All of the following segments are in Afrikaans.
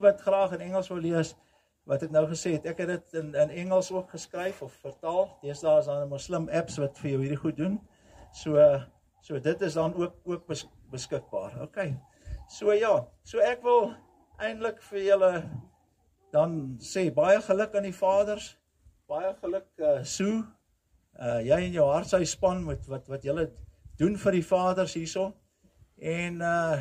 wat graag in Engels wil lees, wat ek nou gesê het, ek het dit in Engels ook geskryf of vertaal. Deesdae is daar 'n Muslim apps wat vir jou hierdie goed doen. So dit is dan ook beskikbaar. Okay. So ja, so ek wil eintlik vir julle dan sê baie geluk aan die vaders, baie geluk Sue, jy en jou hartseispan met wat julle doen vir die vaders hierso. En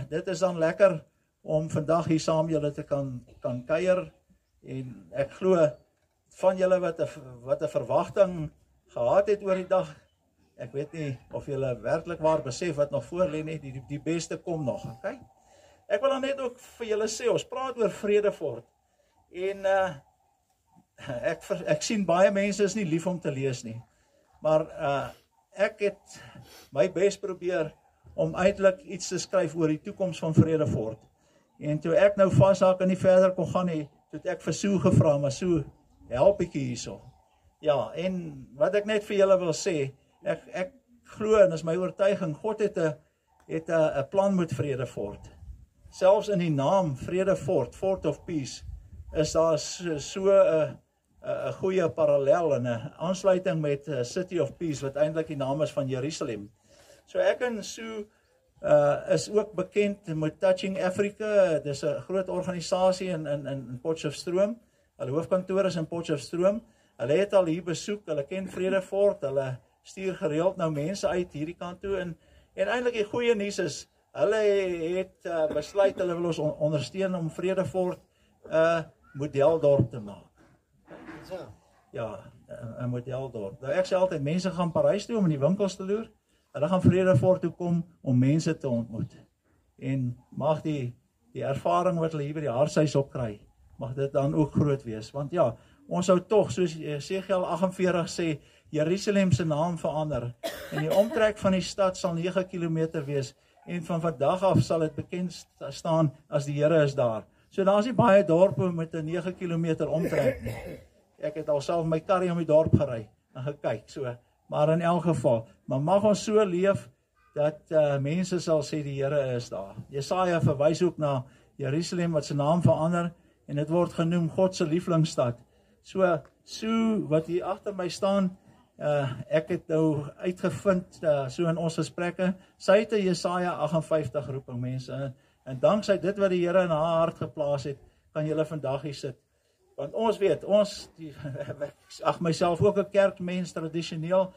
dit is dan lekker om vandag hier saam julle te kan kuier. En ek glo van julle wat 'n verwagting gehad het oor die dag. Ek weet nie of julle werklik waar besef wat nog voor lê nie, die beste kom nog, okay? Ek wil dan net ook vir julle sê, ons praat oor Vredefort. En ek sien baie mense is nie lief om te lees nie. Maar ek het my bes probeer om uiteindelik iets te skryf oor die toekoms van Vredefort. En toe ek nou vashaak en nie verder kon gaan nie, toe het ek vir Sue gevra, maar Sue, help ek hierso. Ja, en wat ek net vir julle wil sê, ek glo en is my oortuiging, God het 'n plan met Vredefort. Selfs in die naam Vredefort, Fort of Peace, is daar so 'n goeie parallel en 'n aansluiting met City of Peace, wat eintlik die naam is van Jerusalem. So ek en Sue is ook bekend met Touching Africa. Dis 'n groot organisasie in Potchefstroom. Hulle hoofkantoor is in Potchefstroom. Hulle het al hier besoek, hulle ken Vredefort, hulle stuur gereeld nou mense uit hierdie kant toe. En eintlik die goeie nuus is, hulle het besluit, hulle wil ons ondersteun om Vredefort 'n modeldorp te maak. Ja, 'n modeldorp. Nou ek sê altyd, mense gaan Parys toe om in die winkels te loer. Hulle gaan Vredefort toe kom om mense te ontmoet. En mag die ervaring wat hulle hier by die Haarseis opkry, mag dit dan ook groot wees. Want ja, ons sou tog, soos Jesegiel 48 sê, Jerusalem se naam verander. En die omtrek van die stad sal 9 kilometer wees. En van vandag af sal dit bekend staan as die Here is daar. So daar is nie baie dorpe met 'n 9 kilometer omtrek nie. Ek het alself my karry om die dorp gery en gekyk, so. Maar in elk geval, maar mag ons so leef, dat mense sal sê die Here is daar. Jesaja verwys ook na Jerusalem wat sy naam verander, en dit word genoem God se lieflingsstad. So wat hier agter my staan, ek het nou uitgevind, so in ons gesprekke, sy het 'n Jesaja 58 roeping, mense, en danksy dit wat die Here in haar hart geplaas het, kan julle vandag hier sit. Want ons weet, ek ag myself ook 'n kerkmens tradisioneel,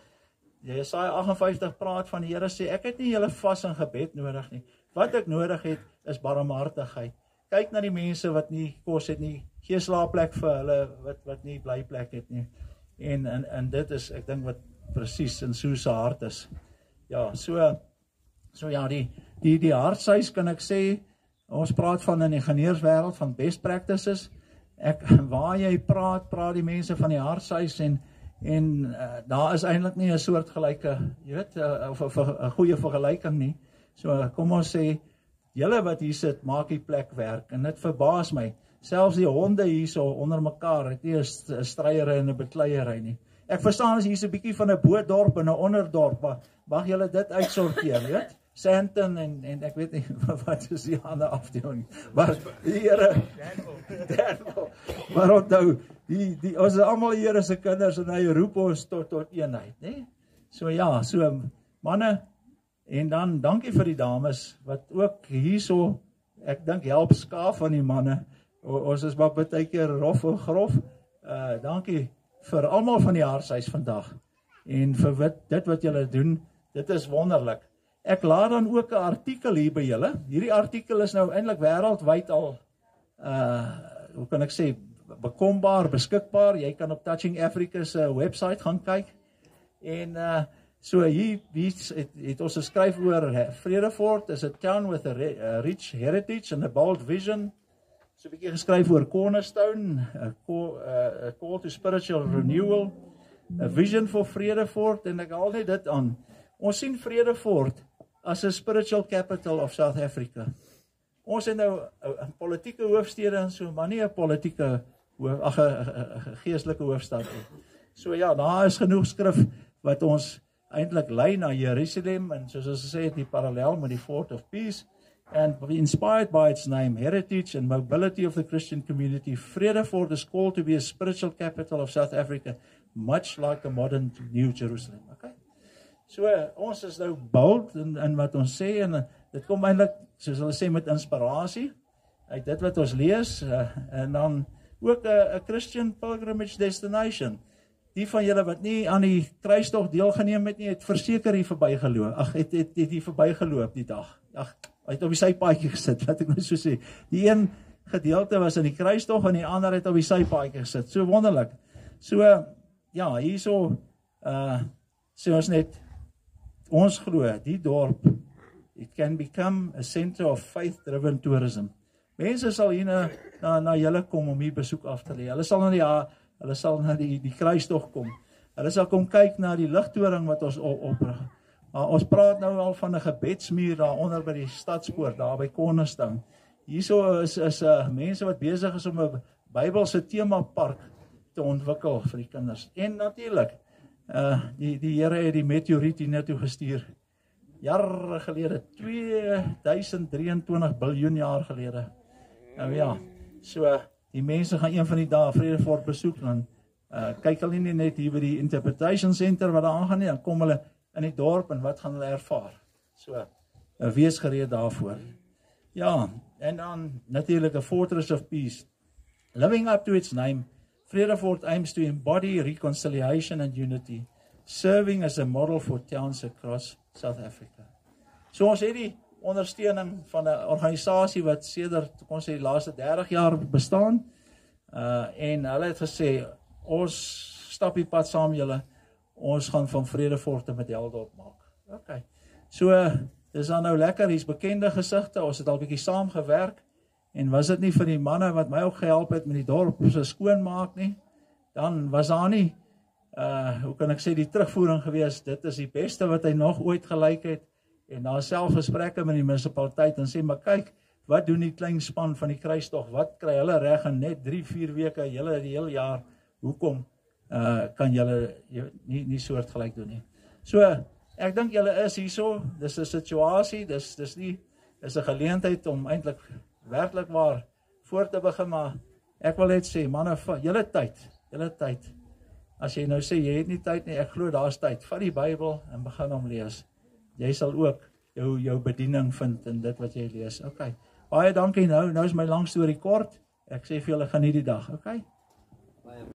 Jesaja 58 praat van die Here sê, ek het nie julle vas in gebed nodig nie. Wat ek nodig het, is barmhartigheid. Kyk na die mense wat nie kos het nie, gee slaapplek vir hulle wat nie blyplek het nie. En dit is, ek dink wat presies in Sue se hart is. Ja, so ja, die Haarseis kan ek sê, ons praat van in die ingenieurswêreld van best practices. Waar jy praat die mense van die Haarseis en daar is eintlik nie 'n soortgelyke, jy weet, of 'n goeie vergelyking nie. So kom ons sê, julle wat hier sit, maak die plek werk, en dit verbaas my. Selfs die honde hierso onder mekaar het nie 'n stryery en 'n bekleierery nie. Ek verstaan as hier's 'n bietjie van 'n bodorp en 'n onderdorp, maar mag julle dit uitsorteer, weet? Sandton en ek weet nie wat is die ander afdeling. Maar die Here, maar onthou, ons is almal die Here se kinders en hy roep ons tot eenheid, né? So ja, so manne, en dan dankie vir die dames wat ook hierso, ek dink help skaaf van die manne. Ons is maar baie keer rof en grof. Dankie vir almal van die Haarseis vandag en vir dit wat julle doen. Dit is wonderlik. Ek laat dan ook 'n artikel hier by julle. Hierdie artikel is nou eintlik wêreldwyd al hoe kan ek sê, bekombaar, beskikbaar. Jy kan op Touching Africa se website gaan kyk. En so hier het ons geskryf oor Vredefort is a town with a rich heritage and a bold vision. So 'n bietjie geskryf oor Cornerstone, a call to spiritual renewal, a vision for Vredefort, en ek haal net dit aan. Ons sien Vredefort as a spiritual capital of South Africa. Ons het nou 'n politieke hoofstede en so, maar nie 'n politieke, 'n geestelike hoofstad nie. So ja, daar is genoeg skrif wat ons eintlik lei na Jerusalem, en soos ons gesê het, die parallel met die Fort of Peace, And inspired by its name, heritage and mobility of the Christian community, Vredefort is called to be a spiritual capital of South Africa, much like the modern New Jerusalem. Okay? So, ons is nou bold in wat ons sê, en dit kom eintlik, soos hulle sê, met inspirasie, uit dit wat ons lees, en dan ook 'n Christian pilgrimage destination. Die van julle wat nie aan die kruistog deelgeneem het nie, het verseker hier verbygeloop. Het hier verbygeloop die dag. Hy het op die sypaadjie gesit, wat ek nou so sê. Die een gedeelte was in die kruistog, en die ander het op die sypaadjie gesit. So wonderlik. So, ja, hierso, sê ons net, ons glo, die dorp, it can become a center of faith-driven tourism. Mense sal hier na julle kom om hier besoek af te lê. Hulle sal na die kruistog kom. Hulle sal kom kyk na die ligtoring wat ons oprig. Ons praat nou al van 'n gebedsmuur daaronder by die stadspoort, daar by Cornerstone. Hierso is mense wat besig is om 'n Bybelse temapark te ontwikkel vir die kinders. En natuurlik, die Here het die meteoriet hier net toe gestuur. Jare gelede, 2023 biljoen jaar gelede. Nou ja, so die mense gaan een van die dae Vredefort besoek, dan kyk hulle nie net hier by die Interpretation Center wat daar aangaan nie, dan kom hulle in die dorp en wat gaan hulle ervaar. So, wees gereed daarvoor. Ja, en dan natuurlik 'n Fortress of Peace. Living up to its name, Vredefort aims to embody reconciliation and unity, serving as a model for towns across South Africa. So ons het die ondersteuning van 'n organisasie wat sedert, kon sê, die laaste 30 jaar bestaan, en hulle het gesê, ons stap die pad saam julle, ons gaan van Vredefort 'n Medeldorp maak. Okay. So, dis dan nou lekker, hier's bekende gesigte, ons het al bietjie saam gewerk, en was dit nie vir die manne wat my ook gehelp het met die dorp se skoonmaak nie, dan was daar nie, hoe kan ek sê, die terugvoering gewees, dit is die beste wat hy nog ooit gelyk het, en daar self gesprekke met die munisipaliteit, en sê, maar kyk, wat doen die klein span van die kruistog, wat kry hulle reg in net 3-4 weke, die hele jaar, hoekom kan julle nie soortgelyk doen nie. So, ek dink julle is hierso, dis 'n situasie, dis 'n geleentheid om eintlik werklik waar voor te begin, maar ek wil net sê, manne, julle tyd, as jy nou sê, jy het nie tyd nie, ek glo daar's tyd, vat die Bybel en begin hom lees. Jy sal ook jou bediening vind in dit wat jy lees. Okay. Baie dankie nou is my lang storie kort. Ek sê vir julle geniet die dag. Okay.